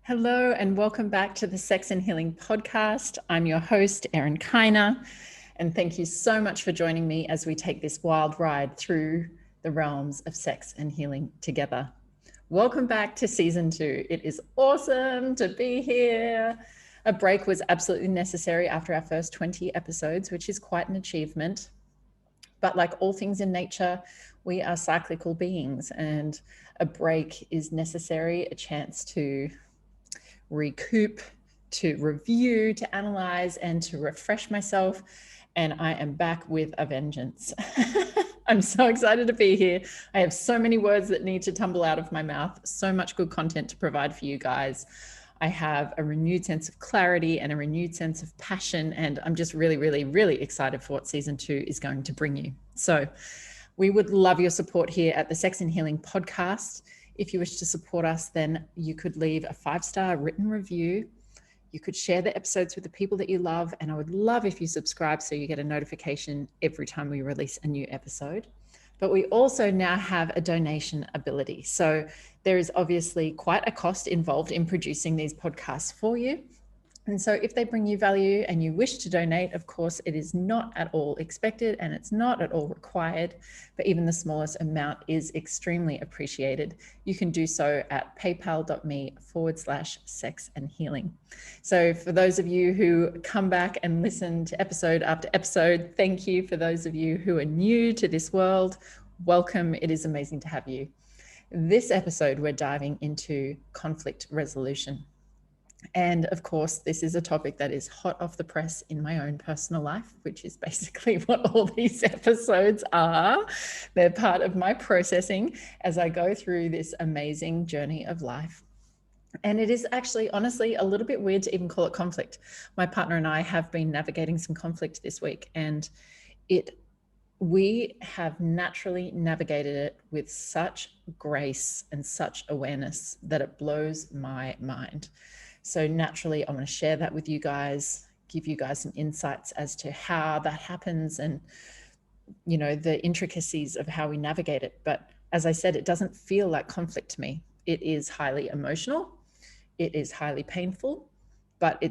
Hello and welcome back to the Sex and Healing podcast. I'm your host, Erin Kyna, and thank you so much for joining me as we take this wild ride through the realms of sex and healing together. Welcome back to season 2. It is awesome to be here. A break was absolutely necessary after our first 20 episodes, which is quite an achievement. But like all things in nature, we are cyclical beings, and a break is necessary, a chance to recoup, to review, to analyze, and to refresh myself. And I am back with a vengeance. I'm so excited to be here. I have so many words that need to tumble out of my mouth, so much good content to provide for you guys. I have a renewed sense of clarity and a renewed sense of passion, and I'm just really, really, really excited for what season 2 is going to bring you. So we would love your support here at the Sex and Healing podcast. If you wish to support us, then you could leave a 5-star written review. You could share the episodes with the people that you love, and I would love if you subscribe so you get a notification every time we release a new episode. But we also now have a donation ability. So there is obviously quite a cost involved in producing these podcasts for you. And so if they bring you value and you wish to donate, of course, it is not at all expected and it's not at all required, but even the smallest amount is extremely appreciated. You can do so at paypal.me/sex and healing. So for those of you who come back and listen to episode after episode, thank you. For those of you who are new to this world, welcome. It is amazing to have you. This episode, we're diving into conflict resolution. And of course, this is a topic that is hot off the press in my own personal life, which is basically what all these episodes are. They're part of my processing as I go through this amazing journey of life. And it is actually, honestly, a little bit weird to even call it conflict. My partner and I have been navigating some conflict this week, and we have naturally navigated it with such grace and such awareness that it blows my mind. So naturally, I'm going to share that with you guys, give you guys some insights as to how that happens and, you know, the intricacies of how we navigate it. But as I said, it doesn't feel like conflict to me. It is highly emotional. It is highly painful, but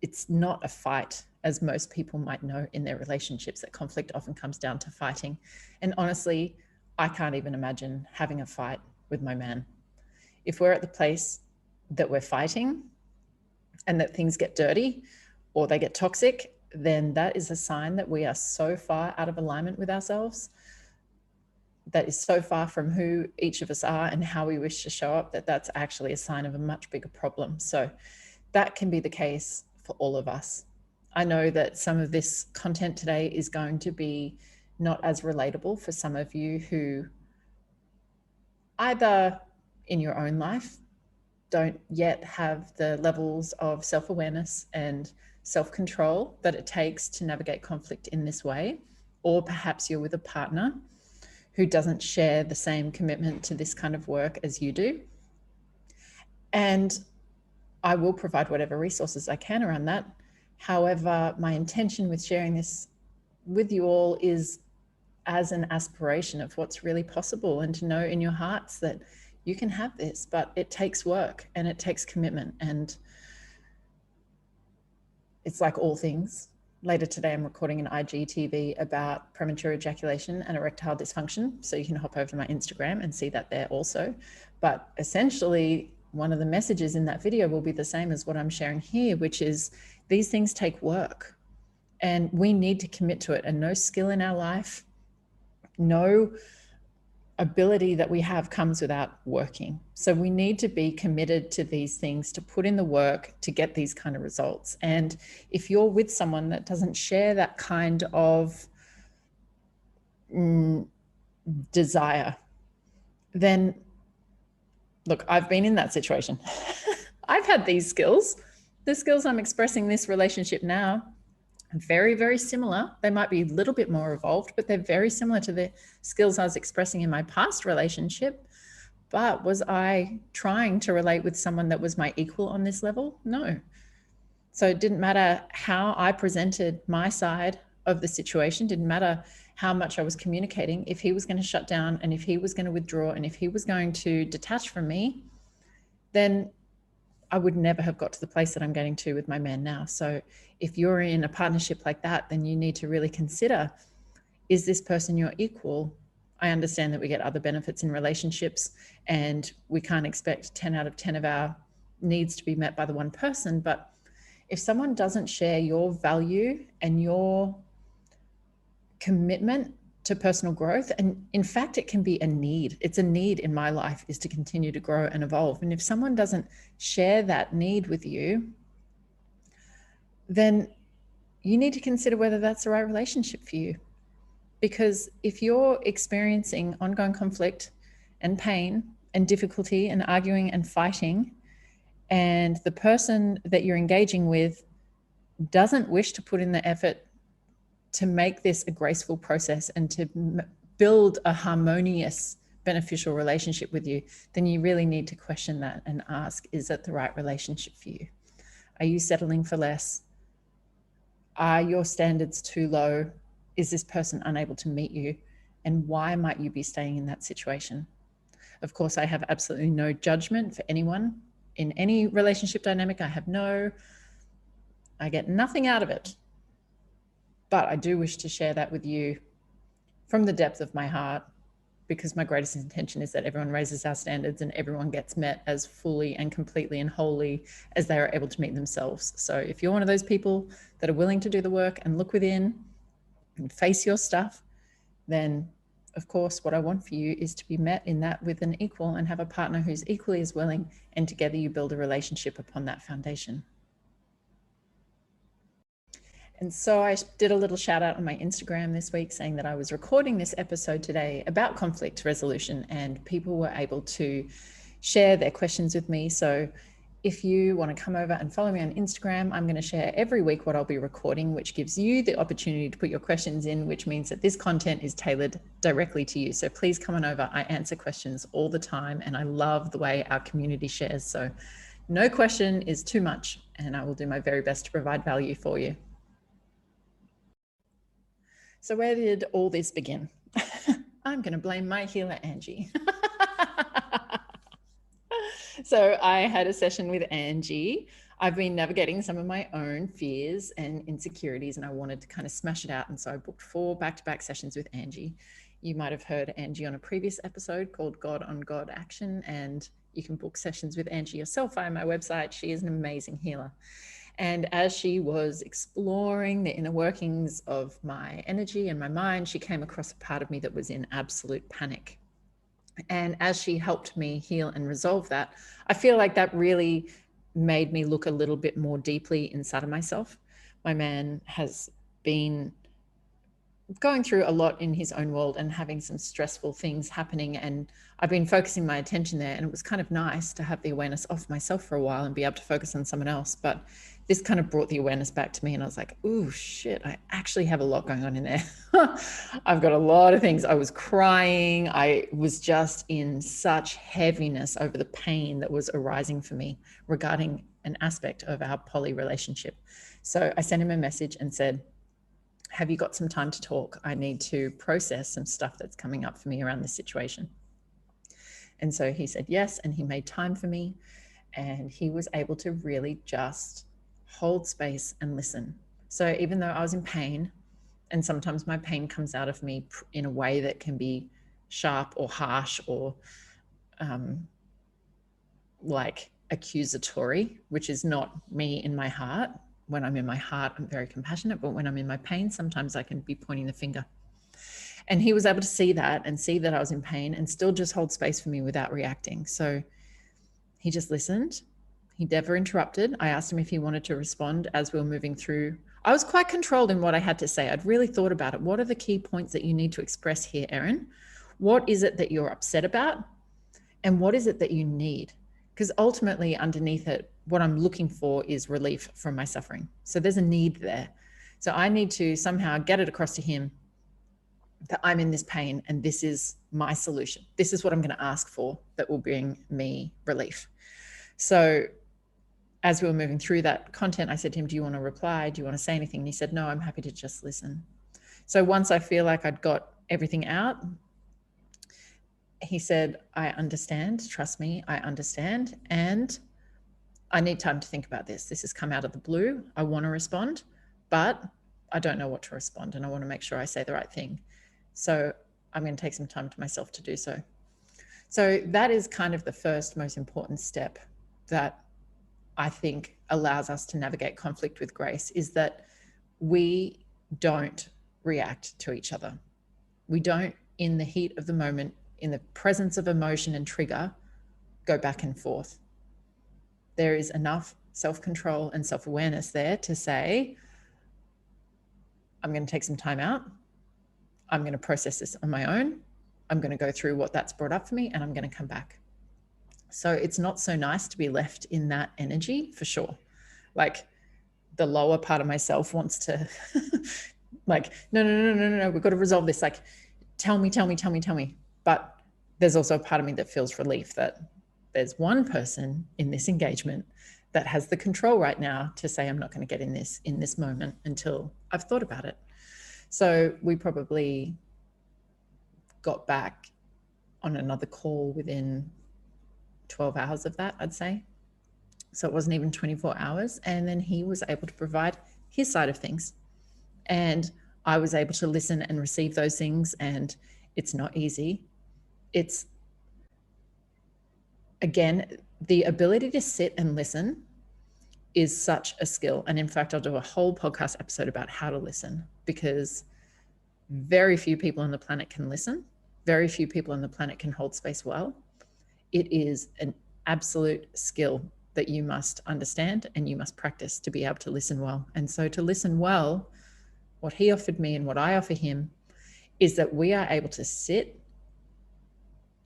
it's not a fight, as most people might know in their relationships, that conflict often comes down to fighting. And honestly, I can't even imagine having a fight with my man. If we're at the place that we're fighting, and that things get dirty or they get toxic, then that is a sign that we are so far out of alignment with ourselves. That is so far from who each of us are and how we wish to show up, that that's actually a sign of a much bigger problem. So that can be the case for all of us. I know that some of this content today is going to be not as relatable for some of you who either in your own life don't yet have the levels of self-awareness and self-control that it takes to navigate conflict in this way, or perhaps you're with a partner who doesn't share the same commitment to this kind of work as you do. And I will provide whatever resources I can around that. However, my intention with sharing this with you all is as an aspiration of what's really possible, and to know in your hearts that you can have this, but it takes work and it takes commitment. And it's like all things. Later today, I'm recording an IGTV about premature ejaculation and erectile dysfunction. So you can hop over to my Instagram and see that there also. But essentially, one of the messages in that video will be the same as what I'm sharing here, which is these things take work and we need to commit to it. And no skill in our life, no ability that we have comes without working. So we need to be committed to these things, to put in the work to get these kind of results. And if you're with someone that doesn't share that kind of desire, then look, I've been in that situation. I've had these skills. The skills I'm expressing this relationship now, very, very similar. They might be a little bit more evolved, but they're very similar to the skills I was expressing in my past relationship. But was I trying to relate with someone that was my equal on this level? No. So it didn't matter how I presented my side of the situation, didn't matter how much I was communicating. If he was going to shut down and if he was going to withdraw and if he was going to detach from me, then I would never have got to the place that I'm getting to with my man now. So if you're in a partnership like that, then you need to really consider, is this person your equal? I understand that we get other benefits in relationships and we can't expect 10 out of 10 of our needs to be met by the one person. But if someone doesn't share your value and your commitment to personal growth, and in fact, it can be a need. It's a need in my life, is to continue to grow and evolve. And if someone doesn't share that need with you, then you need to consider whether that's the right relationship for you. Because if you're experiencing ongoing conflict and pain and difficulty and arguing and fighting, and the person that you're engaging with doesn't wish to put in the effort to make this a graceful process and to build a harmonious, beneficial relationship with you, then you really need to question that and ask, is it the right relationship for you? Are you settling for less? Are your standards too low? Is this person unable to meet you? And why might you be staying in that situation? Of course, I have absolutely no judgment for anyone in any relationship dynamic. I get nothing out of it. But I do wish to share that with you from the depth of my heart, because my greatest intention is that everyone raises our standards and everyone gets met as fully and completely and wholly as they are able to meet themselves. So if you're one of those people that are willing to do the work and look within and face your stuff, then of course, what I want for you is to be met in that with an equal and have a partner who's equally as willing, and together you build a relationship upon that foundation. And so I did a little shout out on my Instagram this week saying that I was recording this episode today about conflict resolution, and people were able to share their questions with me. So if you want to come over and follow me on Instagram, I'm going to share every week what I'll be recording, which gives you the opportunity to put your questions in, which means that this content is tailored directly to you. So please come on over. I answer questions all the time, and I love the way our community shares. So no question is too much, and I will do my very best to provide value for you. So where did all this begin? I'm going to blame my healer, Angie. So I had a session with Angie. I've been navigating some of my own fears and insecurities, and I wanted to kind of smash it out. And so I booked 4 back-to-back sessions with Angie. You might have heard Angie on a previous episode called God on God Action, and you can book sessions with Angie yourself via my website. She is an amazing healer. And as she was exploring the inner workings of my energy and my mind, she came across a part of me that was in absolute panic. And as she helped me heal and resolve that, I feel like that really made me look a little bit more deeply inside of myself. My man has been going through a lot in his own world and having some stressful things happening, and I've been focusing my attention there, and it was kind of nice to have the awareness off myself for a while and be able to focus on someone else. But this kind of brought the awareness back to me, and I was like, oh shit, I actually have a lot going on in there. I've got a lot of things. I was crying. I was just in such heaviness over the pain that was arising for me regarding an aspect of our poly relationship. So I sent him a message and said, have you got some time to talk? I need to process some stuff that's coming up for me around this situation. And so he said yes, and he made time for me, and he was able to really just hold space and listen. So even though I was in pain, and sometimes my pain comes out of me in a way that can be sharp or harsh or like accusatory, which is not me in my heart. When I'm in my heart, I'm very compassionate, but when I'm in my pain, sometimes I can be pointing the finger. And he was able to see that and see that I was in pain and still just hold space for me without reacting. So he just listened. He never interrupted. I asked him if he wanted to respond as we were moving through. I was quite controlled in what I had to say. I'd really thought about it. What are the key points that you need to express here, Erin? What is it that you're upset about? And what is it that you need? Because ultimately underneath it, what I'm looking for is relief from my suffering. So there's a need there. So I need to somehow get it across to him that I'm in this pain and this is my solution. This is what I'm going to ask for that will bring me relief. So as we were moving through that content, I said to him, do you want to reply? Do you want to say anything? And he said, no, I'm happy to just listen. So once I feel like I'd got everything out, he said, I understand, trust me, I understand. And I need time to think about this. This has come out of the blue. I want to respond, but I don't know what to respond, and I want to make sure I say the right thing. So I'm going to take some time to myself to do so. So that is kind of the first most important step that I think allows us to navigate conflict with grace, is that we don't react to each other. We don't, in the heat of the moment, in the presence of emotion and trigger, go back and forth. There is enough self-control and self-awareness there to say, I'm going to take some time out. I'm going to process this on my own. I'm going to go through what that's brought up for me, and I'm going to come back. So it's not so nice to be left in that energy, for sure. Like, the lower part of myself wants to like, no, we've got to resolve this. Like, tell me. But there's also a part of me that feels relief that there's one person in this engagement that has the control right now to say, I'm not going to get in this moment until I've thought about it. So we probably got back on another call within 12 hours of that, I'd say. So it wasn't even 24 hours. And then he was able to provide his side of things. And I was able to listen and receive those things. And it's not easy. It's, again, the ability to sit and listen is such a skill. And in fact, I'll do a whole podcast episode about how to listen, because very few people on the planet can listen. Very few people on the planet can hold space well. It is an absolute skill that you must understand and you must practice to be able to listen well. And so to listen well, what he offered me and what I offer him is that we are able to sit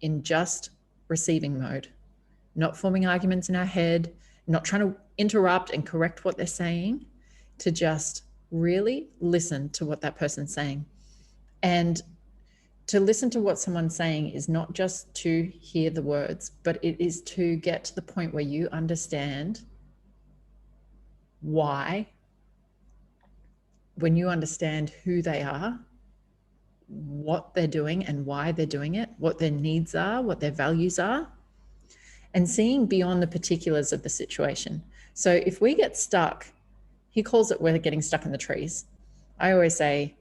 in just receiving mode, not forming arguments in our head, not trying to interrupt and correct what they're saying, to just really listen to what that person's saying. And to listen to what someone's saying is not just to hear the words, but it is to get to the point where you understand why. When you understand who they are, what they're doing and why they're doing it, what their needs are, what their values are, and seeing beyond the particulars of the situation. So if we get stuck, he calls it, we're getting stuck in the trees. I always say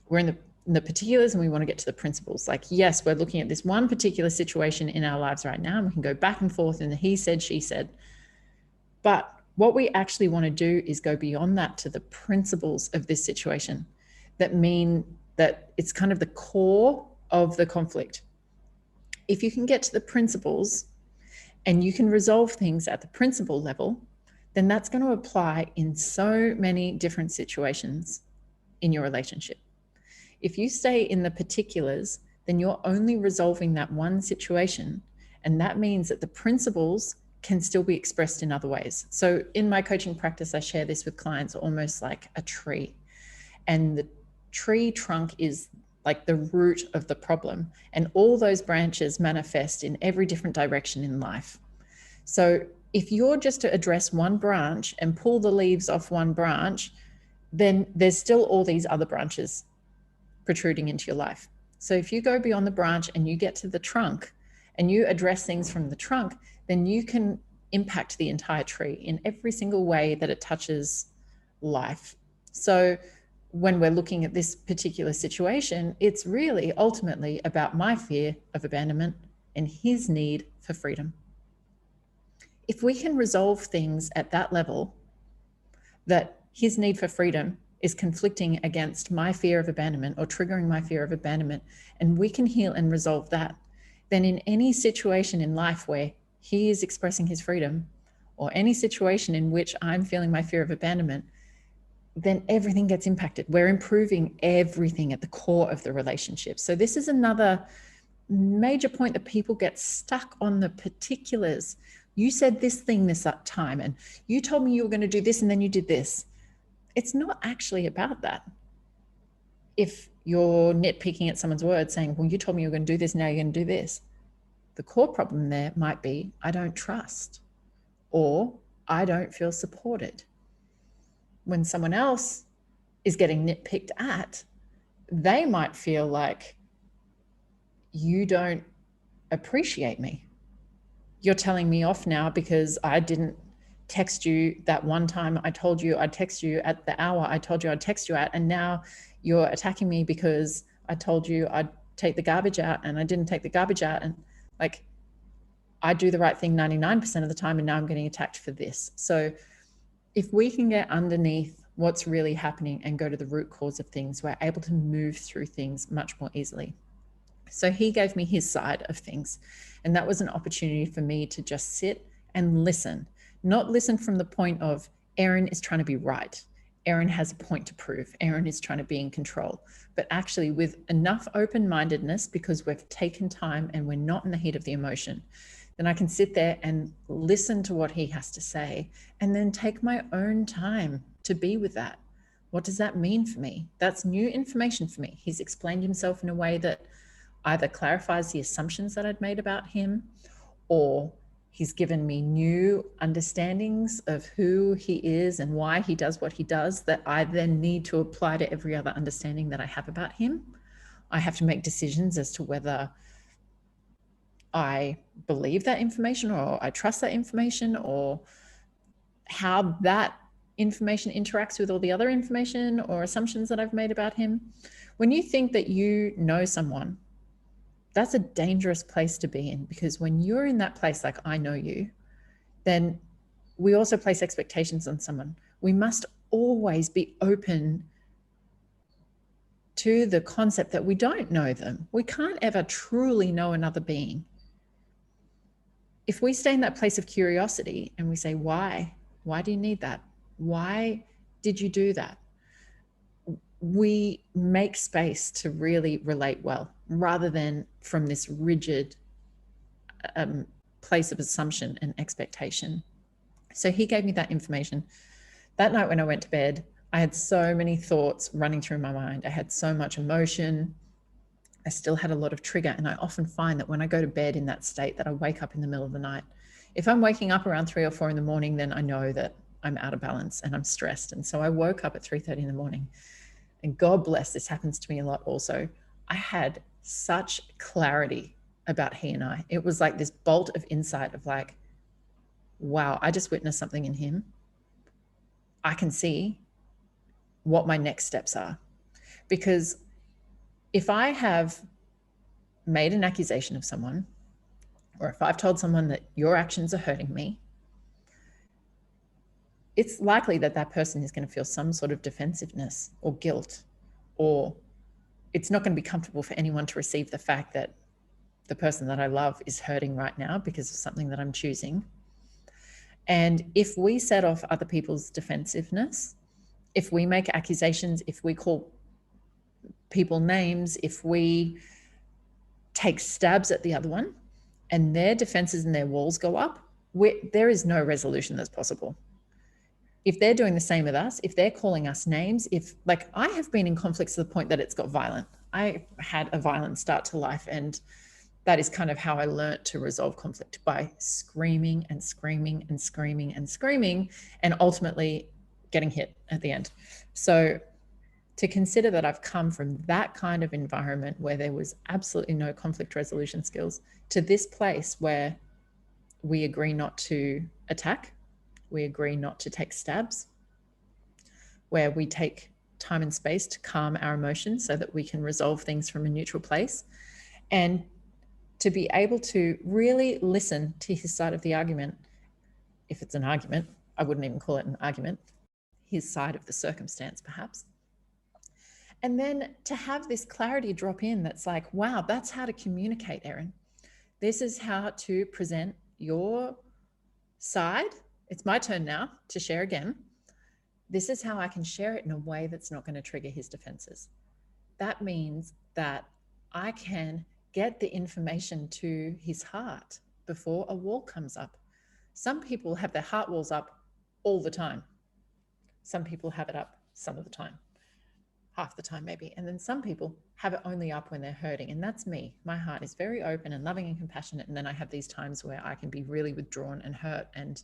we're in the particulars and we want to get to the principles. Like, yes, we're looking at this one particular situation in our lives right now, and we can go back and forth in the he said, she said. But what we actually want to do is go beyond that to the principles of this situation that mean that it's kind of the core of the conflict. If you can get to the principles and you can resolve things at the principle level, then that's going to apply in so many different situations in your relationship. If you stay in the particulars, then you're only resolving that one situation. And that means that the principles can still be expressed in other ways. So in my coaching practice, I share this with clients almost like a tree. And the tree trunk is like the root of the problem. And all those branches manifest in every different direction in life. So if you're just to address one branch and pull the leaves off one branch, then there's still all these other branches protruding into your life. So if you go beyond the branch and you get to the trunk and you address things from the trunk, then you can impact the entire tree in every single way that it touches life. So when we're looking at this particular situation, it's really ultimately about my fear of abandonment and his need for freedom. If we can resolve things at that level, that his need for freedom is conflicting against my fear of abandonment or triggering my fear of abandonment, and we can heal and resolve that, then in any situation in life where he is expressing his freedom, or any situation in which I'm feeling my fear of abandonment, then everything gets impacted. We're improving everything at the core of the relationship. So this is another major point that people get stuck on the particulars. You said this thing this time, and you told me you were going to do this, and then you did this. It's not actually about that. If you're nitpicking at someone's words saying, well, you told me you were going to do this, now you're going to do this. The core problem there might be, I don't trust, or I don't feel supported. When someone else is getting nitpicked at, they might feel like you don't appreciate me. You're telling me off now because I didn't text you that one time I told you I'd text you at the hour I told you I'd text you at, and now you're attacking me because I told you I'd take the garbage out and I didn't take the garbage out. And like, I do the right thing 99% of the time, and now I'm getting attacked for this. So if we can get underneath what's really happening and go to the root cause of things, we're able to move through things much more easily. So he gave me his side of things, and that was an opportunity for me to just sit and listen, not listen from the point of Erin is trying to be right. Erin has a point to prove. Erin is trying to be in control, but actually with enough open-mindedness, because we've taken time and we're not in the heat of the emotion, then I can sit there and listen to what he has to say and then take my own time to be with that. What does that mean for me? That's new information for me. He's explained himself in a way that either clarifies the assumptions that I'd made about him, or he's given me new understandings of who he is and why he does what he does that I then need to apply to every other understanding that I have about him. I have to make decisions as to whether I believe that information or I trust that information, or how that information interacts with all the other information or assumptions that I've made about him. When you think that you know someone, that's a dangerous place to be in, because when you're in that place, like I know you, then we also place expectations on someone. We must always be open to the concept that we don't know them. We can't ever truly know another being. If we stay in that place of curiosity and we say, why do you need that? Why did you do that? We make space to really relate well, rather than from this rigid place of assumption and expectation. So he gave me that information. That night when I went to bed, I had so many thoughts running through my mind. I had so much emotion. I still had a lot of trigger. And I often find that when I go to bed in that state, that I wake up in the middle of the night. If I'm waking up around 3 or 4 in the morning, then I know that I'm out of balance and I'm stressed. And so I woke up at 3:30 in the morning. And God bless, this happens to me a lot also. I had such clarity about he and I. It was like this bolt of insight of like, wow, I just witnessed something in him. I can see what my next steps are. Because if I have made an accusation of someone, or if I've told someone that your actions are hurting me, it's likely that that person is going to feel some sort of defensiveness or guilt, or it's not going to be comfortable for anyone to receive the fact that the person that I love is hurting right now because of something that I'm choosing. And if we set off other people's defensiveness, if we make accusations, if we call people names, if we take stabs at the other one and their defenses and their walls go up, there is no resolution that's possible. If they're doing the same with us, if they're calling us names, if like I have been in conflicts to the point that it's got violent. I had a violent start to life, and that is kind of how I learned to resolve conflict, by screaming and screaming and screaming and screaming, and ultimately getting hit at the end. So to consider that I've come from that kind of environment where there was absolutely no conflict resolution skills to this place where we agree not to attack, we agree not to take stabs, where we take time and space to calm our emotions so that we can resolve things from a neutral place, and to be able to really listen to his side of the argument. If it's an argument, I wouldn't even call it an argument, his side of the circumstance perhaps. And then to have this clarity drop in that's like, wow, that's how to communicate, Erin. This is how to present your side. It's my turn now to share again. This is how I can share it in a way that's not going to trigger his defenses. That means that I can get the information to his heart before a wall comes up. Some people have their heart walls up all the time. Some people have it up some of the time, half the time maybe. And then some people have it only up when they're hurting. And that's me. My heart is very open and loving and compassionate. And then I have these times where I can be really withdrawn and hurt. And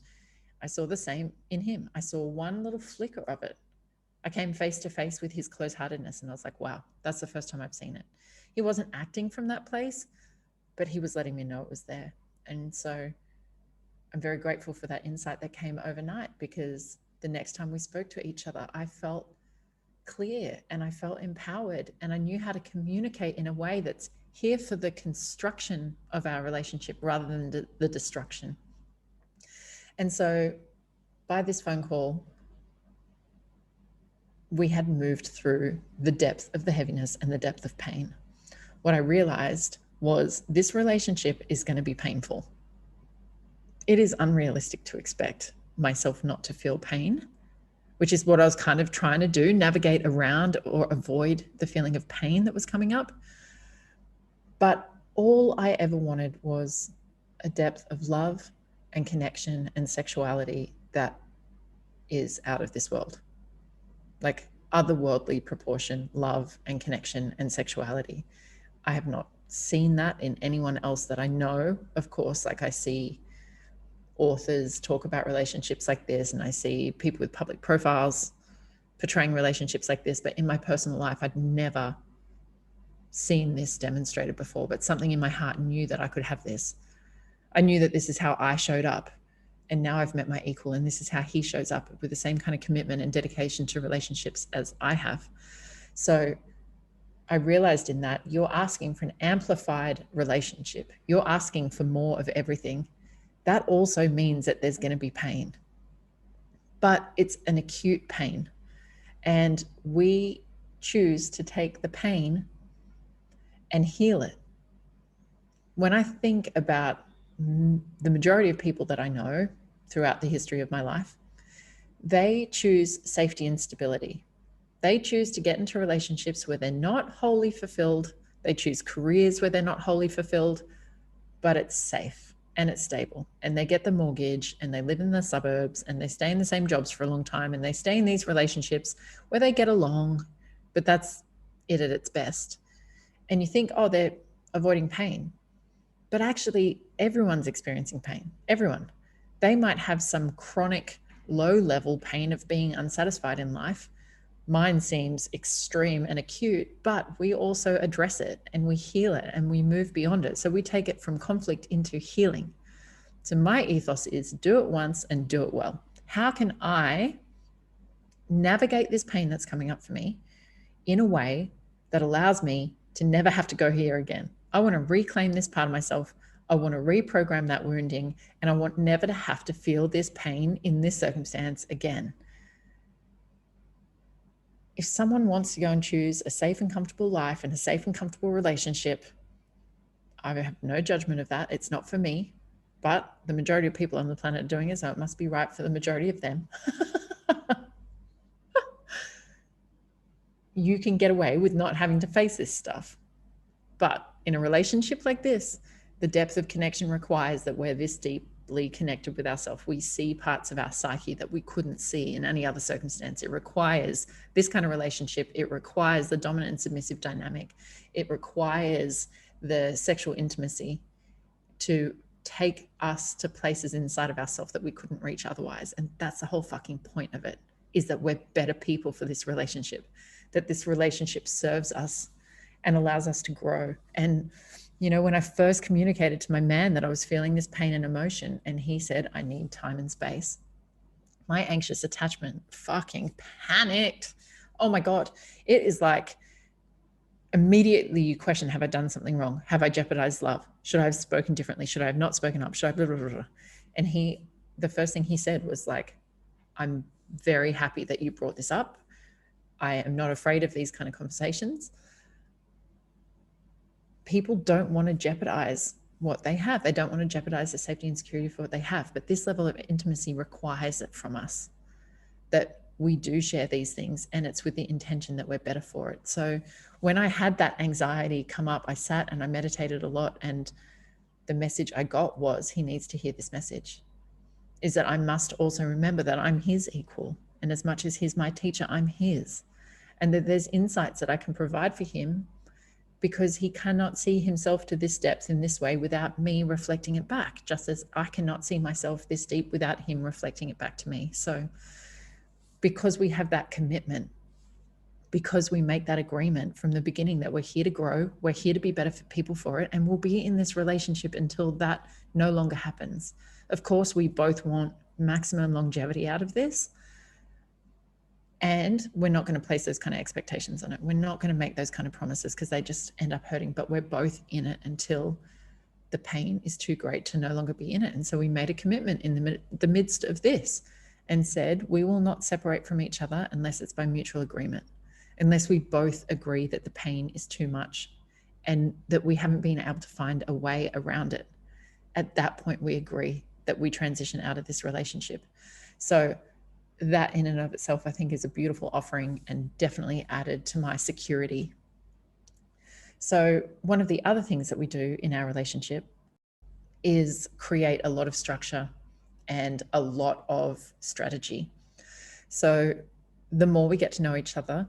I saw the same in him. I saw one little flicker of it. I came face to face with his close-heartedness, and I was like, wow, that's the first time I've seen it. He wasn't acting from that place, but he was letting me know it was there. And so I'm very grateful for that insight that came overnight, because the next time we spoke to each other, I felt clear and I felt empowered, and I knew how to communicate in a way that's here for the construction of our relationship rather than the destruction. And so by this phone call, we had moved through the depth of the heaviness and the depth of pain. What I realized was this relationship is going to be painful. It is unrealistic to expect myself not to feel pain, which is what I was kind of trying to do, navigate around or avoid the feeling of pain that was coming up. But all I ever wanted was a depth of love and connection and sexuality that is out of this world. Like otherworldly proportion, love and connection and sexuality. I have not seen that in anyone else that I know. Of course, like I see authors talk about relationships like this, and I see people with public profiles portraying relationships like this, but in my personal life, I'd never seen this demonstrated before. But something in my heart knew that I could have this. I knew that this is how I showed up. And now I've met my equal, and this is how he shows up with the same kind of commitment and dedication to relationships as I have. So I realized in that you're asking for an amplified relationship. You're asking for more of everything. That also means that there's going to be pain, but it's an acute pain. And we choose to take the pain and heal it. When I think about the majority of people that I know throughout the history of my life, they choose safety and stability. They choose to get into relationships where they're not wholly fulfilled. They choose careers where they're not wholly fulfilled, but it's safe and it's stable. And they get the mortgage and they live in the suburbs and they stay in the same jobs for a long time. And they stay in these relationships where they get along, but that's it at its best. And you think, oh, they're avoiding pain. But actually, everyone's experiencing pain. Everyone. They might have some chronic, low-level pain of being unsatisfied in life. Mine seems extreme and acute, but we also address it and we heal it and we move beyond it. So we take it from conflict into healing. So my ethos is do it once and do it well. How can I navigate this pain that's coming up for me in a way that allows me to never have to go here again? I want to reclaim this part of myself. I want to reprogram that wounding, and I want never to have to feel this pain in this circumstance again. If someone wants to go and choose a safe and comfortable life and a safe and comfortable relationship, I have no judgment of that. It's not for me, but the majority of people on the planet are doing it, so it must be right for the majority of them. You can get away with not having to face this stuff. But in a relationship like this, the depth of connection requires that we're this deeply connected with ourselves. We see parts of our psyche that we couldn't see in any other circumstance. It requires this kind of relationship. It requires the dominant and submissive dynamic. It requires the sexual intimacy to take us to places inside of ourselves that we couldn't reach otherwise. And that's the whole fucking point of it, is that we're better people for this relationship, that this relationship serves us and allows us to grow. And, you know, when I first communicated to my man that I was feeling this pain and emotion, and he said, I need time and space, my anxious attachment fucking panicked. Oh my God. It is like immediately you question, have I done something wrong? Have I jeopardized love? Should I have spoken differently? Should I have not spoken up? Should I blah, blah, blah, blah. And the first thing he said was like, I'm very happy that you brought this up. I am not afraid of these kind of conversations. People don't want to jeopardize what they have. They don't want to jeopardize the safety and security for what they have. But this level of intimacy requires it from us, that we do share these things, and it's with the intention that we're better for it. So when I had that anxiety come up, I sat and I meditated a lot, and the message I got was, he needs to hear this message, is that I must also remember that I'm his equal. And as much as he's my teacher, I'm his. And that there's insights that I can provide for him, because he cannot see himself to this depth in this way without me reflecting it back, just as I cannot see myself this deep without him reflecting it back to me. So because we have that commitment, because we make that agreement from the beginning that we're here to grow, we're here to be better for people for it, and we'll be in this relationship until that no longer happens. Of course, we both want maximum longevity out of this. And we're not going to place those kind of expectations on it. We're not going to make those kind of promises because they just end up hurting, but we're both in it until the pain is too great to no longer be in it. And so we made a commitment in the midst of this and said, we will not separate from each other unless it's by mutual agreement, unless we both agree that the pain is too much and that we haven't been able to find a way around it. At that point, we agree that we transition out of this relationship. So that in and of itself, I think, is a beautiful offering and definitely added to my security. So one of the other things that we do in our relationship is create a lot of structure and a lot of strategy. So the more we get to know each other,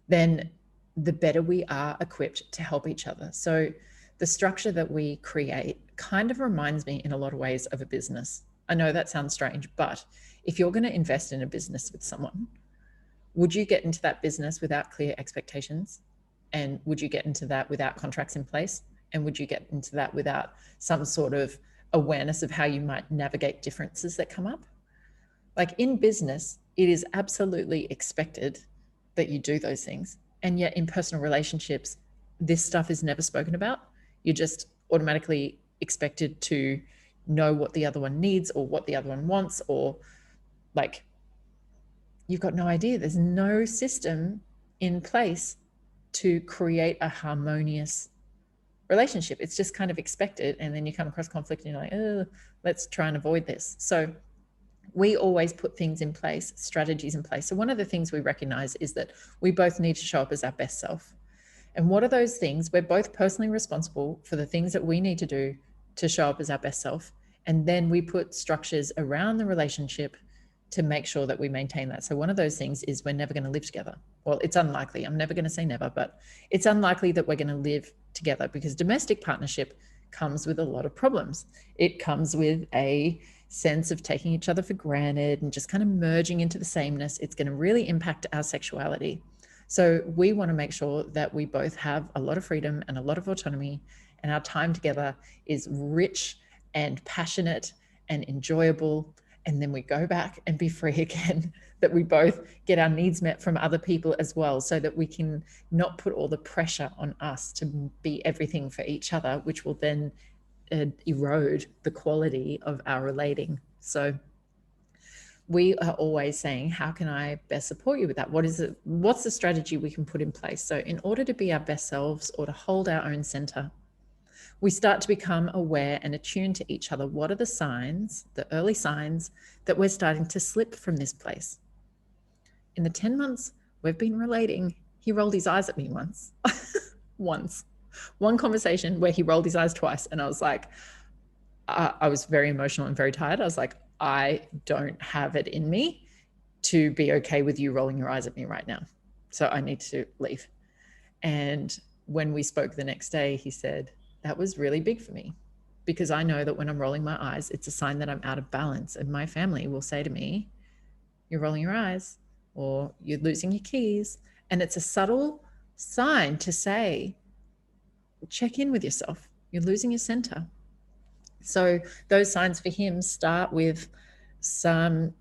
then the better we are equipped to help each other. So the structure that we create kind of reminds me in a lot of ways of a business. I know that sounds strange, but if you're going to invest in a business with someone, would you get into that business without clear expectations? And would you get into that without contracts in place? And would you get into that without some sort of awareness of how you might navigate differences that come up? Like in business, it is absolutely expected that you do those things. And yet in personal relationships, this stuff is never spoken about. You're just automatically expected to know what the other one needs or what the other one wants, or like you've got no idea. There's no system in place to create a harmonious relationship. It's just kind of expected. And then you come across conflict and you're like, oh, let's try and avoid this. So we always put things in place, strategies in place. So one of the things we recognize is that we both need to show up as our best self. And what are those things? We're both personally responsible for the things that we need to do to show up as our best self. And then we put structures around the relationship to make sure that we maintain that. So one of those things is we're never going to live together. Well, it's unlikely. I'm never going to say never, but it's unlikely that we're going to live together because domestic partnership comes with a lot of problems. It comes with a sense of taking each other for granted and just kind of merging into the sameness. It's going to really impact our sexuality. So we want to make sure that we both have a lot of freedom and a lot of autonomy, and our time together is rich and passionate and enjoyable. And then we go back and be free again, that we both get our needs met from other people as well, so that we can not put all the pressure on us to be everything for each other, which will then erode the quality of our relating. So we are always saying, how can I best support you with that? What is it? What's the strategy we can put in place? So in order to be our best selves or to hold our own center, we start to become aware and attuned to each other. What are the signs, the early signs that we're starting to slip from this place? In the 10 months we've been relating, he rolled his eyes at me once. One conversation where he rolled his eyes twice. And I was like, I was very emotional and very tired. I was like, I don't have it in me to be okay with you rolling your eyes at me right now. So I need to leave. And when we spoke the next day, he said, that was really big for me, because I know that when I'm rolling my eyes, it's a sign that I'm out of balance. And my family will say to me, you're rolling your eyes, or you're losing your keys. And it's a subtle sign to say, check in with yourself. You're losing your center. So those signs for him start with some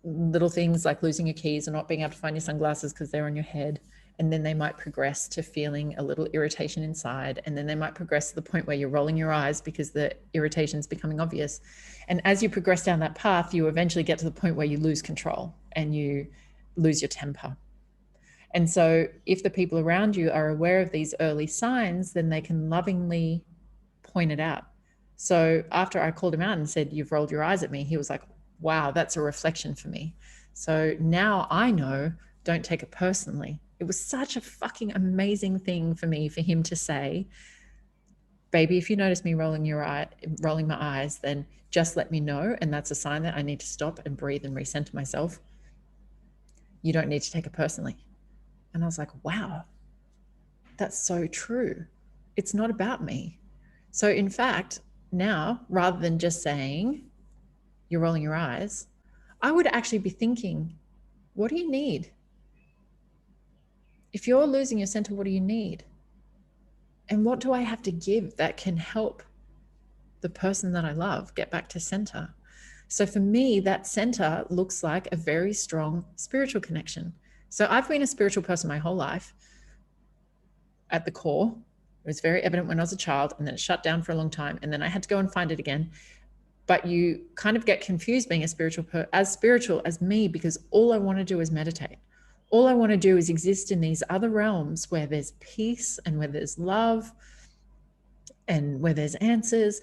little things like losing your keys or not being able to find your sunglasses because they're on your head. And then they might progress to feeling a little irritation inside. And then they might progress to the point where you're rolling your eyes because the irritation is becoming obvious. And as you progress down that path, you eventually get to the point where you lose control and you lose your temper. And so if the people around you are aware of these early signs, then they can lovingly point it out. So after I called him out and said, you've rolled your eyes at me, he was like, wow, that's a reflection for me. So now I know, don't take it personally. It was such a fucking amazing thing for me, for him to say, baby, if you notice me rolling my eyes, then just let me know. And that's a sign that I need to stop and breathe and recenter myself. You don't need to take it personally. And I was like, wow, that's so true. It's not about me. So in fact, now, rather than just saying, you're rolling your eyes, I would actually be thinking, what do you need? If you're losing your center, what do you need? And what do I have to give that can help the person that I love, get back to center. So for me, that center looks like a very strong spiritual connection. So I've been a spiritual person my whole life at the core. It was very evident when I was a child, and then it shut down for a long time. And then I had to go and find it again. But you kind of get confused being a as spiritual as me, because all I want to do is meditate. All I want to do is exist in these other realms where there's peace and where there's love and where there's answers.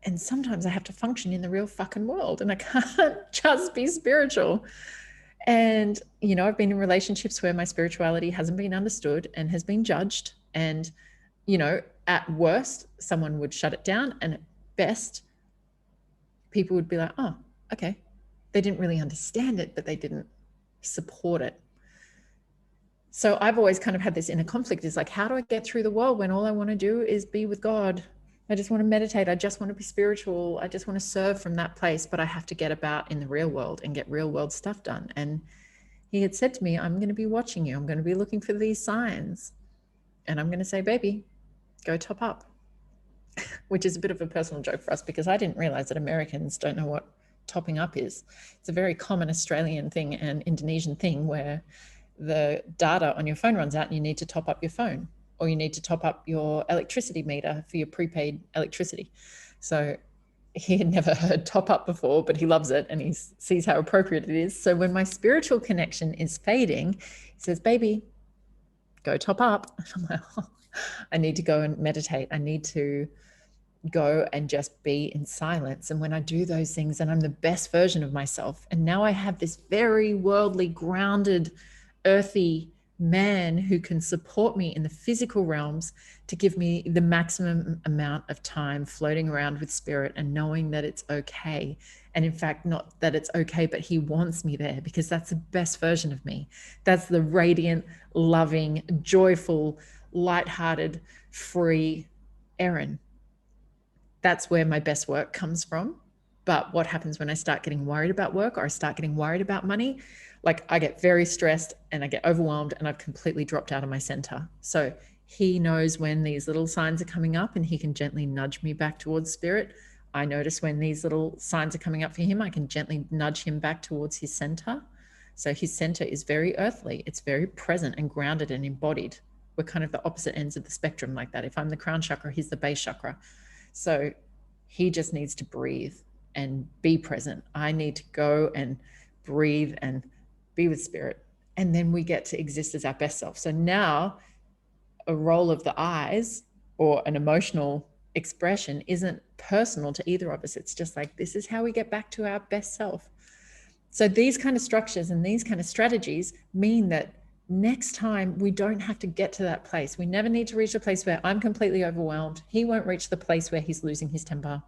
And sometimes I have to function in the real fucking world, and I can't just be spiritual. And, you know, I've been in relationships where my spirituality hasn't been understood and has been judged. And, you know, at worst, someone would shut it down. And at best, people would be like, oh, okay. They didn't really understand it, but they didn't support it. So I've always kind of had this inner conflict, is like, how do I get through the world when all I want to do is be with God? I just want to meditate. I just want to be spiritual. I just want to serve from that place, but I have to get about in the real world and get real world stuff done. And he had said to me, I'm going to be watching you. I'm going to be looking for these signs. And I'm going to say, baby, go top up, which is a bit of a personal joke for us, because I didn't realize that Americans don't know what topping up is. It's a very common Australian thing and Indonesian thing where the data on your phone runs out and you need to top up your phone, or you need to top up your electricity meter for your prepaid electricity. So he had never heard top up before, but he loves it and he sees how appropriate it is. So when my spiritual connection is fading, he says, baby, go top up. And I'm like, oh, I need to go and meditate. I need to go and just be in silence. And when I do those things, then I'm the best version of myself. And now I have this very worldly, grounded, earthy man who can support me in the physical realms to give me the maximum amount of time floating around with spirit and knowing that it's okay. And in fact, not that it's okay, but he wants me there, because that's the best version of me. That's the radiant, loving, joyful, lighthearted, free Erin. That's where my best work comes from. But what happens when I start getting worried about work, or I start getting worried about money? Like, I get very stressed and I get overwhelmed and I've completely dropped out of my center. So he knows when these little signs are coming up and he can gently nudge me back towards spirit. I notice when these little signs are coming up for him, I can gently nudge him back towards his center. So his center is very earthly. It's very present and grounded and embodied. We're kind of the opposite ends of the spectrum like that. If I'm the crown chakra, he's the base chakra. So he just needs to breathe and be present. I need to go and breathe and be with spirit. And then we get to exist as our best self. So now a roll of the eyes or an emotional expression isn't personal to either of us. It's just like, this is how we get back to our best self. So these kind of structures and these kind of strategies mean that next time we don't have to get to that place. We never need to reach a place where I'm completely overwhelmed. He won't reach the place where he's losing his temper.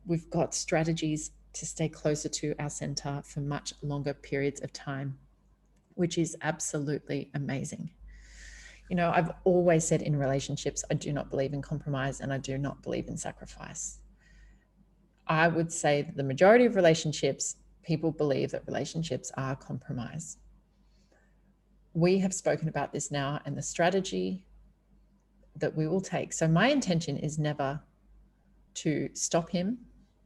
We've got strategies to stay closer to our center for much longer periods of time, which is absolutely amazing. You know, I've always said in relationships, I do not believe in compromise and I do not believe in sacrifice. I would say that the majority of relationships, people believe that relationships are compromise. We have spoken about this now and the strategy that we will take. So my intention is never to stop him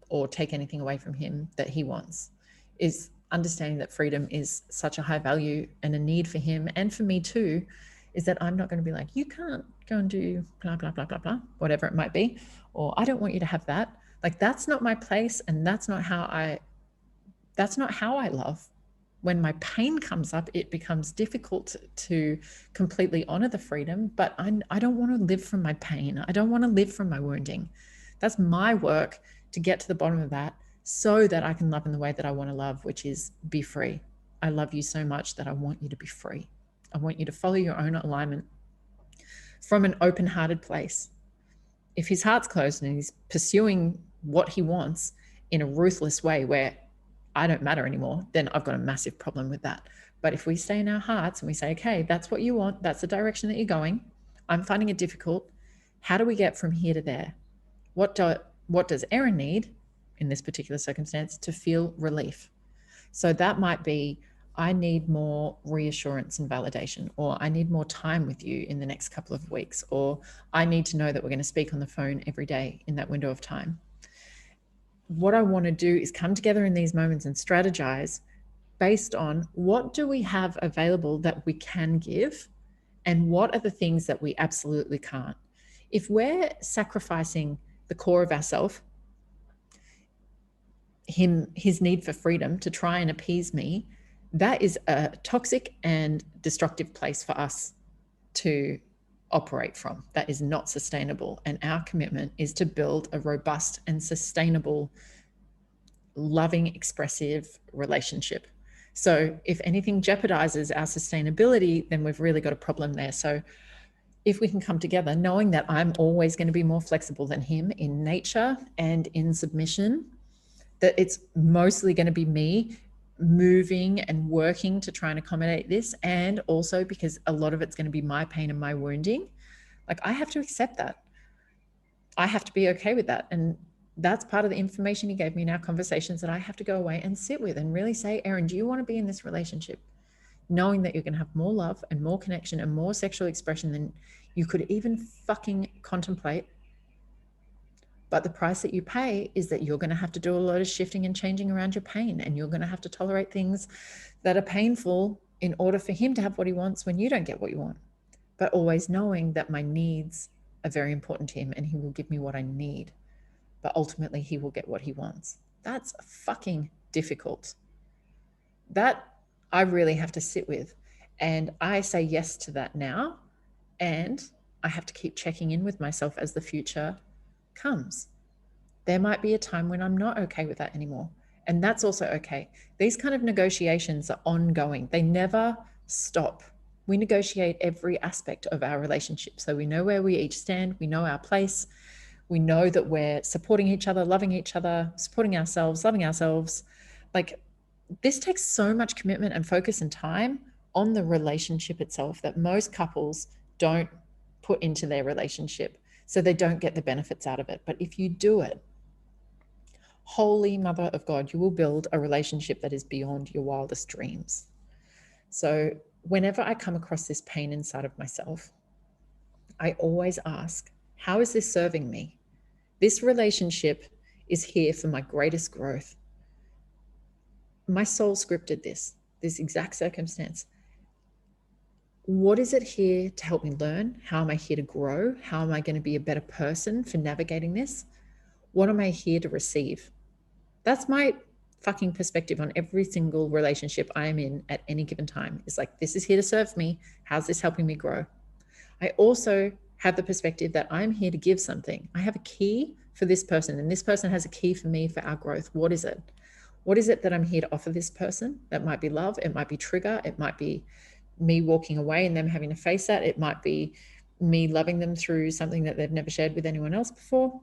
or take anything away from him that he wants, is understanding that freedom is such a high value and a need for him and for me too, is that I'm not going to be like, you can't go and do blah, blah, blah, blah, blah, whatever it might be, or I don't want you to have that. Like, that's not my place. And that's not how I love. When my pain comes up, it becomes difficult to completely honor the freedom, but I don't want to live from my pain. I don't want to live from my wounding. That's my work to get to the bottom of that so that I can love in the way that I want to love, which is be free. I love you so much that I want you to be free. I want you to follow your own alignment from an open-hearted place. If his heart's closed and he's pursuing what he wants in a ruthless way where I don't matter anymore, then I've got a massive problem with that. But if we stay in our hearts and we say, okay, that's what you want, that's the direction that you're going, I'm finding it difficult. How do we get from here to there? What does Erin need in this particular circumstance to feel relief? So that might be, I need more reassurance and validation, or I need more time with you in the next couple of weeks, or I need to know that we're going to speak on the phone every day in that window of time. What I want to do is come together in these moments and strategize based on what do we have available that we can give, and what are the things that we absolutely can't. If we're sacrificing the core of ourselves, his need for freedom to try and appease me, that is a toxic and destructive place for us to operate from. That is not sustainable. And our commitment is to build a robust and sustainable, loving, expressive relationship. So if anything jeopardizes our sustainability, then we've really got a problem there. So if we can come together, knowing that I'm always going to be more flexible than him in nature and in submission, that it's mostly going to be me moving and working to try and accommodate this. And also because a lot of it's going to be my pain and my wounding. Like, I have to accept that. I have to be okay with that. And that's part of the information he gave me in our conversations that I have to go away and sit with and really say, Erin, do you want to be in this relationship? Knowing that you're going to have more love and more connection and more sexual expression than you could even fucking contemplate. But the price that you pay is that you're going to have to do a lot of shifting and changing around your pain, and you're going to have to tolerate things that are painful in order for him to have what he wants when you don't get what you want. But always knowing that my needs are very important to him and he will give me what I need. But ultimately he will get what he wants. That's fucking difficult. That I really have to sit with. And I say yes to that now. And I have to keep checking in with myself as the future comes. There might be a time when I'm not okay with that anymore. And that's also okay. These kind of negotiations are ongoing. They never stop. We negotiate every aspect of our relationship. So we know where we each stand. We know our place. We know that we're supporting each other, loving each other, supporting ourselves, loving ourselves. Like, this takes so much commitment and focus and time on the relationship itself that most couples don't put into their relationship. So they don't get the benefits out of it. But if you do it, holy mother of God, you will build a relationship that is beyond your wildest dreams. So whenever I come across this pain inside of myself, I always ask, how is this serving me? This relationship is here for my greatest growth. My soul scripted this exact circumstance. What is it here to help me learn? How am I here to grow? How am I going to be a better person for navigating this? What am I here to receive? That's my fucking perspective on every single relationship I am in at any given time. It's like, this is here to serve me. How's this helping me grow? I also have the perspective that I'm here to give something. I have a key for this person, and this person has a key for me for our growth. What is it? What is it that I'm here to offer this person? That might be love. It might be trigger. It might be me walking away and them having to face that. It might be me loving them through something that they've never shared with anyone else before.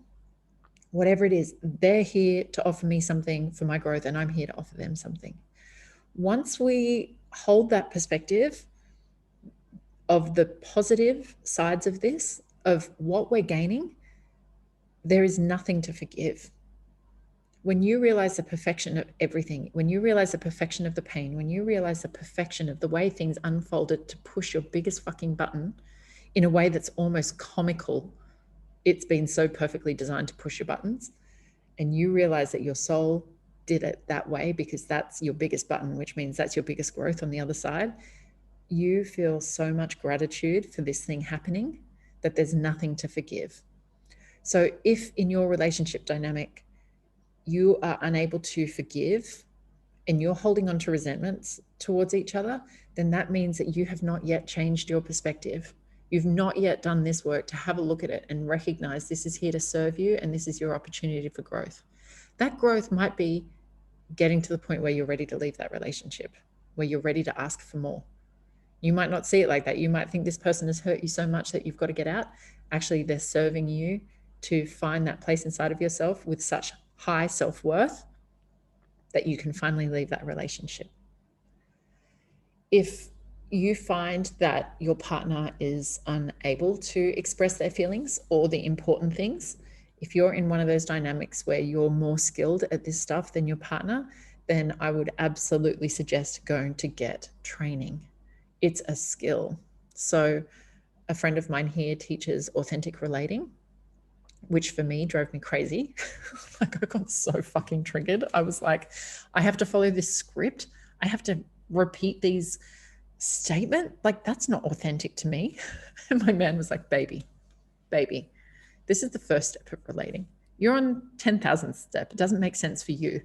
Whatever it is, they're here to offer me something for my growth, and I'm here to offer them something. Once we hold that perspective of the positive sides of this, of what we're gaining, there is nothing to forgive. When you realize the perfection of everything, when you realize the perfection of the pain, when you realize the perfection of the way things unfolded to push your biggest fucking button in a way that's almost comical, it's been so perfectly designed to push your buttons, and you realize that your soul did it that way because that's your biggest button, which means that's your biggest growth on the other side. You feel so much gratitude for this thing happening that there's nothing to forgive. So if in your relationship dynamic, you are unable to forgive and you're holding on to resentments towards each other, then that means that you have not yet changed your perspective. You've not yet done this work to have a look at it and recognize this is here to serve you and this is your opportunity for growth. That growth might be getting to the point where you're ready to leave that relationship, where you're ready to ask for more. You might not see it like that. You might think this person has hurt you so much that you've got to get out. Actually, they're serving you to find that place inside of yourself with such high self-worth that you can finally leave that relationship. If you find that your partner is unable to express their feelings or the important things, if you're in one of those dynamics where you're more skilled at this stuff than your partner, then I would absolutely suggest going to get training. It's a skill. So a friend of mine here teaches authentic relating, which for me drove me crazy. Like I got so fucking triggered. I was like, I have to follow this script. I have to repeat these statements. Like that's not authentic to me. And my man was like, baby, this is the first step of relating. You're on 10,000th step. It doesn't make sense for you,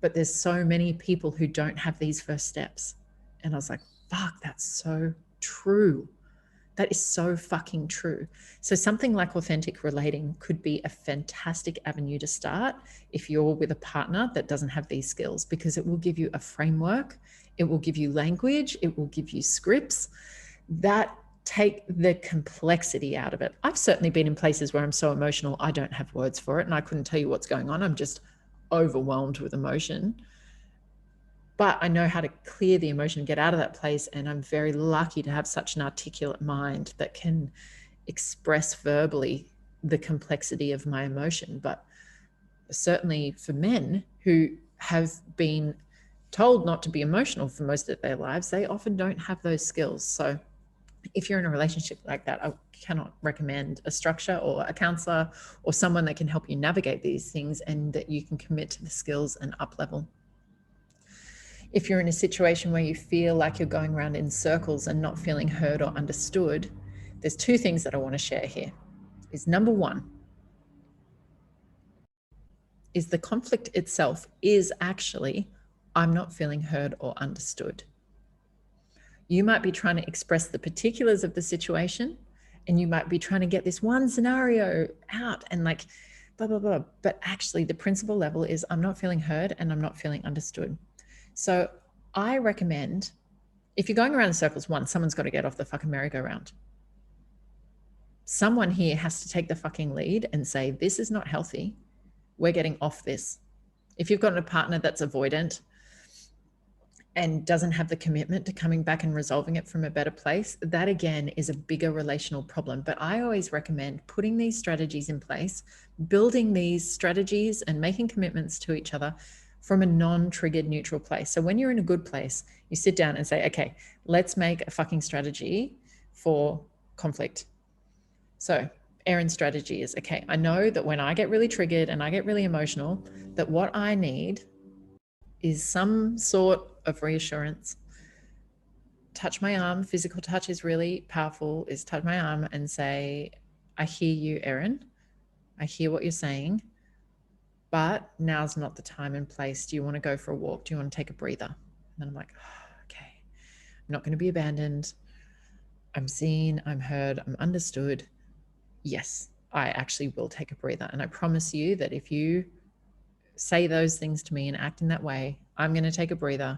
but there's so many people who don't have these first steps. And I was like, fuck, that's so true. That is so fucking true. So something like authentic relating could be a fantastic avenue to start if you're with a partner that doesn't have these skills, because it will give you a framework, it will give you language, it will give you scripts that take the complexity out of it. I've certainly been in places where I'm so emotional, I don't have words for it and I couldn't tell you what's going on. I'm just overwhelmed with emotion. But I know how to clear the emotion and get out of that place. And I'm very lucky to have such an articulate mind that can express verbally the complexity of my emotion. But certainly for men who have been told not to be emotional for most of their lives, they often don't have those skills. So if you're in a relationship like that, I cannot recommend a structure or a counselor or someone that can help you navigate these things and that you can commit to the skills and up level. If you're in a situation where you feel like you're going around in circles and not feeling heard or understood, there's two things that I want to share here. Is number one, is the conflict itself is actually, I'm not feeling heard or understood. You might be trying to express the particulars of the situation and you might be trying to get this one scenario out and like blah, blah, blah. But actually the principal level is I'm not feeling heard and I'm not feeling understood. So I recommend, if you're going around in circles, one, someone's got to get off the fucking merry-go-round. Someone here has to take the fucking lead and say, this is not healthy. We're getting off this. If you've got a partner that's avoidant and doesn't have the commitment to coming back and resolving it from a better place, that again is a bigger relational problem. But I always recommend putting these strategies in place, building these strategies and making commitments to each other from a non-triggered neutral place. So when you're in a good place, you sit down and say, okay, let's make a fucking strategy for conflict. So Erin's strategy is, okay, I know that when I get really triggered and I get really emotional, that what I need is some sort of reassurance. Touch my arm. Physical touch is really powerful, is touch my arm and say, I hear you, Erin. I hear what you're saying. But now's not the time and place. Do you want to go for a walk? Do you want to take a breather? And I'm like, oh, okay, I'm not going to be abandoned. I'm seen, I'm heard, I'm understood. Yes, I actually will take a breather. And I promise you that if you say those things to me and act in that way, I'm going to take a breather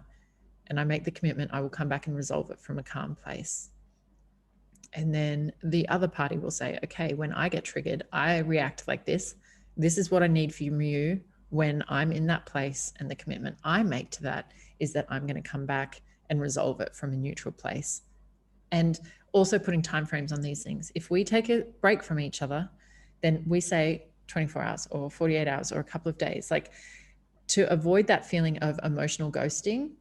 and I make the commitment, I will come back and resolve it from a calm place. And then the other party will say, okay, when I get triggered, I react like this. This is what I need from you when I'm in that place. And the commitment I make to that is that I'm going to come back and resolve it from a neutral place. And also putting timeframes on these things. If we take a break from each other, then we say 24 hours or 48 hours or a couple of days, like to avoid that feeling of emotional ghosting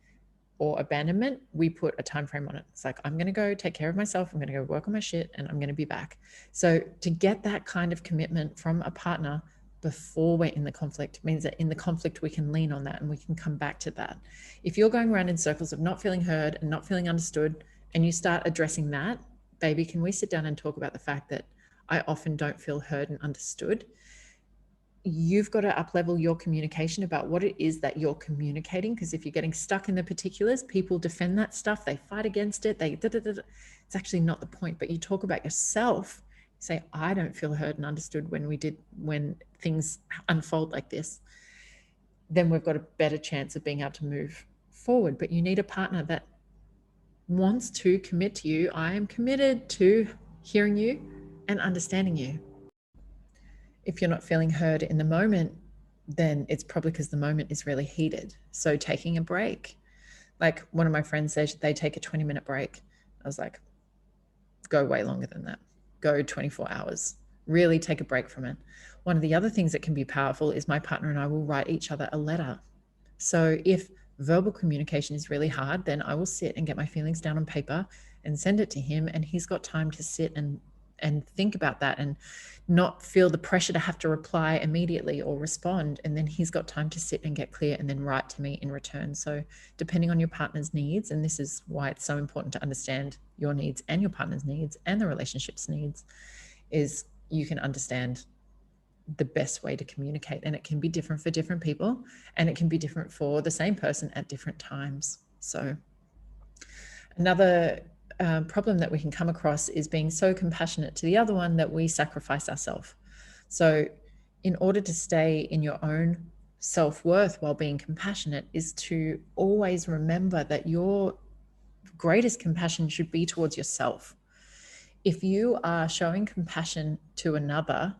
or abandonment, we put a time frame on it. It's like, I'm going to go take care of myself. I'm going to go work on my shit and I'm going to be back. So to get that kind of commitment from a partner before we're in the conflict means that in the conflict, we can lean on that and we can come back to that. If you're going around in circles of not feeling heard and not feeling understood, and you start addressing that, baby, can we sit down and talk about the fact that I often don't feel heard and understood? You've got to up-level your communication about what it is that you're communicating, because if you're getting stuck in the particulars, people defend that stuff, they fight against it, it's actually not the point. But you talk about yourself, say, I don't feel heard and understood when things unfold like this, then we've got a better chance of being able to move forward. But you need a partner that wants to commit to you. I am committed to hearing you and understanding you. If you're not feeling heard in the moment, then it's probably because the moment is really heated. So taking a break, like one of my friends says they take a 20-minute break. I was like, go way longer than that. Go 24 hours. Really take a break from it. One of the other things that can be powerful is my partner and I will write each other a letter. So if verbal communication is really hard, then I will sit and get my feelings down on paper and send it to him, and he's got time to sit and think about that and not feel the pressure to have to reply immediately or respond. And then he's got time to sit and get clear and then write to me in return. So depending on your partner's needs, and this is why it's so important to understand your needs and your partner's needs and the relationship's needs, is you can understand the best way to communicate. And it can be different for different people, and it can be different for the same person at different times. So another problem that we can come across is being so compassionate to the other one that we sacrifice ourselves. So in order to stay in your own self-worth while being compassionate is to always remember that your greatest compassion should be towards yourself. If you are showing compassion to another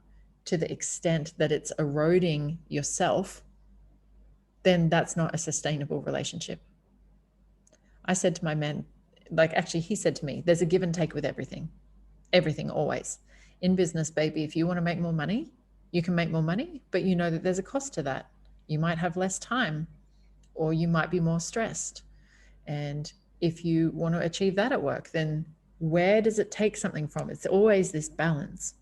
to the extent that it's eroding yourself, then that's not a sustainable relationship. I said to my man, actually he said to me, there's a give and take with everything always. In business, baby, if you want to make more money, you can make more money, but you know that there's a cost to that. You might have less time, or you might be more stressed. And if you want to achieve that at work, then where does it take something from? It's always this balance.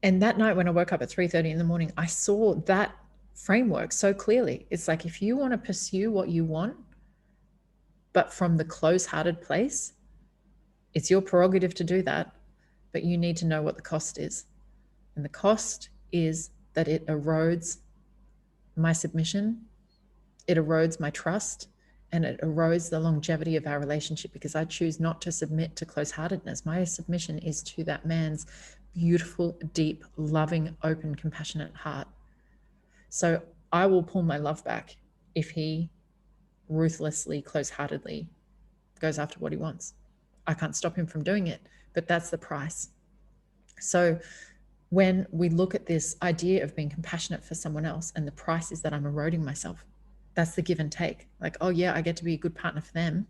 And that night when I woke up at 3:30 in the morning, I saw that framework so clearly. It's like, if you want to pursue what you want, but from the close-hearted place, it's your prerogative to do that, but you need to know what the cost is. And the cost is that it erodes my submission, it erodes my trust, and it erodes the longevity of our relationship, because I choose not to submit to close-heartedness. My submission is to that man's beautiful, deep, loving, open, compassionate heart. So I will pull my love back if he ruthlessly, close-heartedly goes after what he wants. I can't stop him from doing it, but that's the price. So when we look at this idea of being compassionate for someone else, and the price is that I'm eroding myself, that's the give and take. Like, oh yeah, I get to be a good partner for them.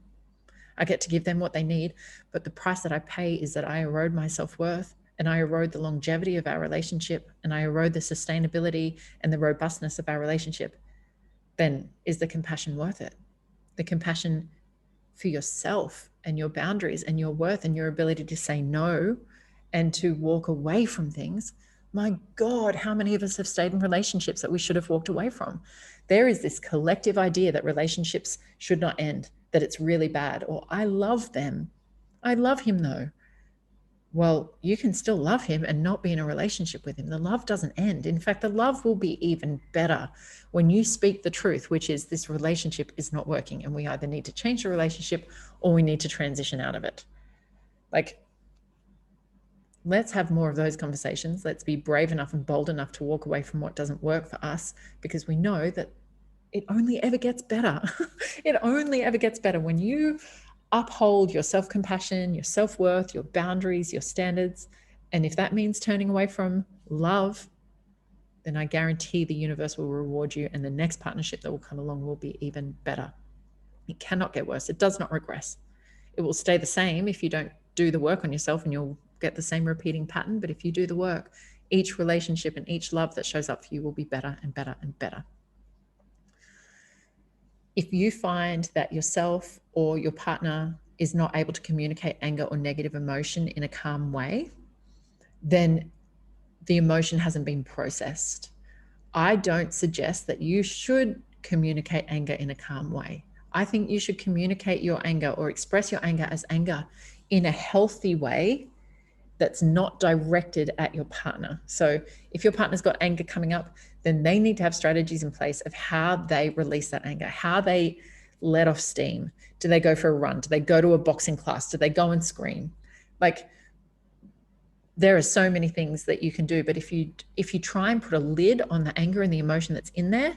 I get to give them what they need, but the price that I pay is that I erode my self-worth, and I erode the longevity of our relationship, and I erode the sustainability and the robustness of our relationship. Then is the compassion worth it? The compassion for yourself and your boundaries and your worth and your ability to say no and to walk away from things. My God, how many of us have stayed in relationships that we should have walked away from? There is this collective idea that relationships should not end, that it's really bad, or I love them. I love him though. Well, you can still love him and not be in a relationship with him. The love doesn't end. In fact, the love will be even better when you speak the truth, which is this relationship is not working, and we either need to change the relationship or we need to transition out of it. Like, let's have more of those conversations. Let's be brave enough and bold enough to walk away from what doesn't work for us, because we know that it only ever gets better. It only ever gets better when you uphold your self-compassion, your self-worth, your boundaries, your standards. And if that means turning away from love, then I guarantee the universe will reward you, and the next partnership that will come along will be even better. It cannot get worse. It does not regress. It will stay the same if you don't do the work on yourself, and you'll get the same repeating pattern. But if you do the work, each relationship and each love that shows up for you will be better and better and better. If you find that yourself or your partner is not able to communicate anger or negative emotion in a calm way, then the emotion hasn't been processed. I don't suggest that you should communicate anger in a calm way. I think you should communicate your anger or express your anger as anger in a healthy way that's not directed at your partner. So if your partner's got anger coming up, then they need to have strategies in place of how they release that anger, how they let off steam. Do they go for a run? Do they go to a boxing class? Do they go and scream? Like, there are so many things that you can do, but if you try and put a lid on the anger and the emotion that's in there,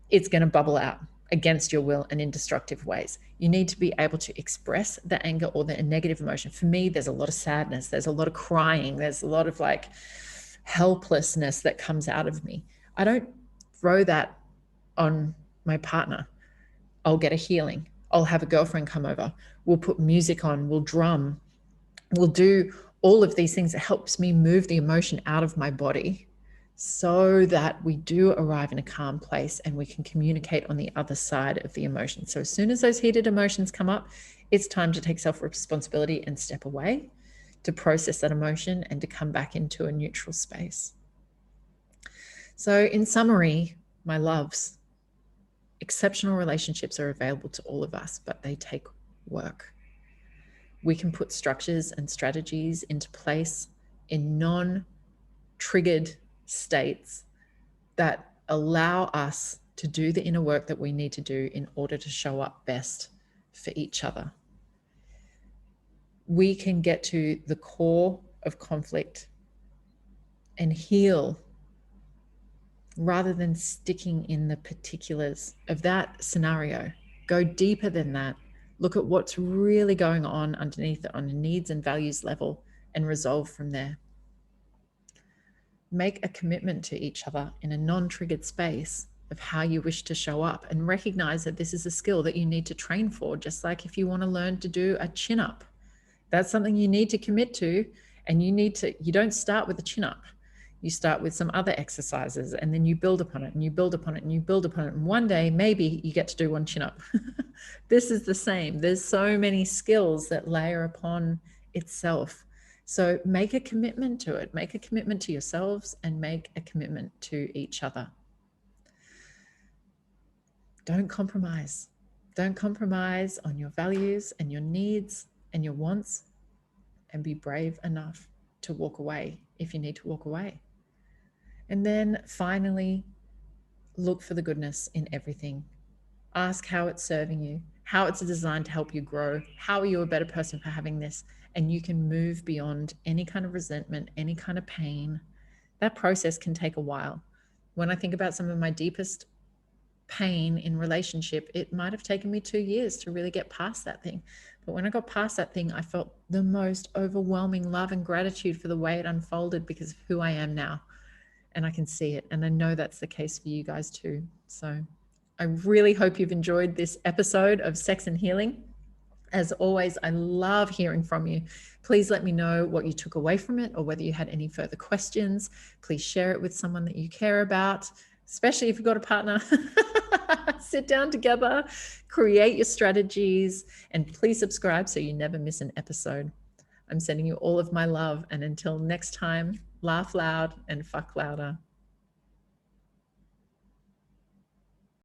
it's going to bubble out against your will and in destructive ways. You need to be able to express the anger or the negative emotion. For me, there's a lot of sadness, there's a lot of crying, there's a lot of like helplessness that comes out of me. I don't throw that on my partner. I'll get a healing. I'll have a girlfriend come over. We'll put music on, we'll drum, we'll do all of these things that helps me move the emotion out of my body so that we do arrive in a calm place and we can communicate on the other side of the emotion. So as soon as those heated emotions come up, it's time to take self-responsibility and step away to process that emotion and to come back into a neutral space. So in summary, my loves, exceptional relationships are available to all of us, but they take work. We can put structures and strategies into place in non-triggered states that allow us to do the inner work that we need to do in order to show up best for each other. We can get to the core of conflict and heal rather than sticking in the particulars of that scenario. Go deeper than that. Look at what's really going on underneath it on a needs and values level and resolve from there. Make a commitment to each other in a non-triggered space of how you wish to show up, and recognize that this is a skill that you need to train for, just like if you want to learn to do a chin up. That's something you need to commit to, and you don't start with a chin up. You start with some other exercises, and then you build upon it and you build upon it and you build upon it. And one day, maybe you get to do one chin up. This is the same. There's so many skills that layer upon itself. So make a commitment to it. Make a commitment to yourselves and make a commitment to each other. Don't compromise. Don't compromise on your values and your needs and your wants, and be brave enough to walk away if you need to walk away. And then finally, look for the goodness in everything. Ask how it's serving you, how it's designed to help you grow, how are you a better person for having this, and you can move beyond any kind of resentment, any kind of pain. That process can take a while. When I think about some of my deepest pain in relationship, it might have taken me 2 years to really get past that thing. But when I got past that thing, I felt the most overwhelming love and gratitude for the way it unfolded because of who I am now. And I can see it. And I know that's the case for you guys too. So I really hope you've enjoyed this episode of Sex and Healing. As always, I love hearing from you. Please let me know what you took away from it, or whether you had any further questions. Please share it with someone that you care about, especially if you've got a partner. Sit down together, create your strategies, and please subscribe so you never miss an episode. I'm sending you all of my love. And until next time, laugh loud and fuck louder.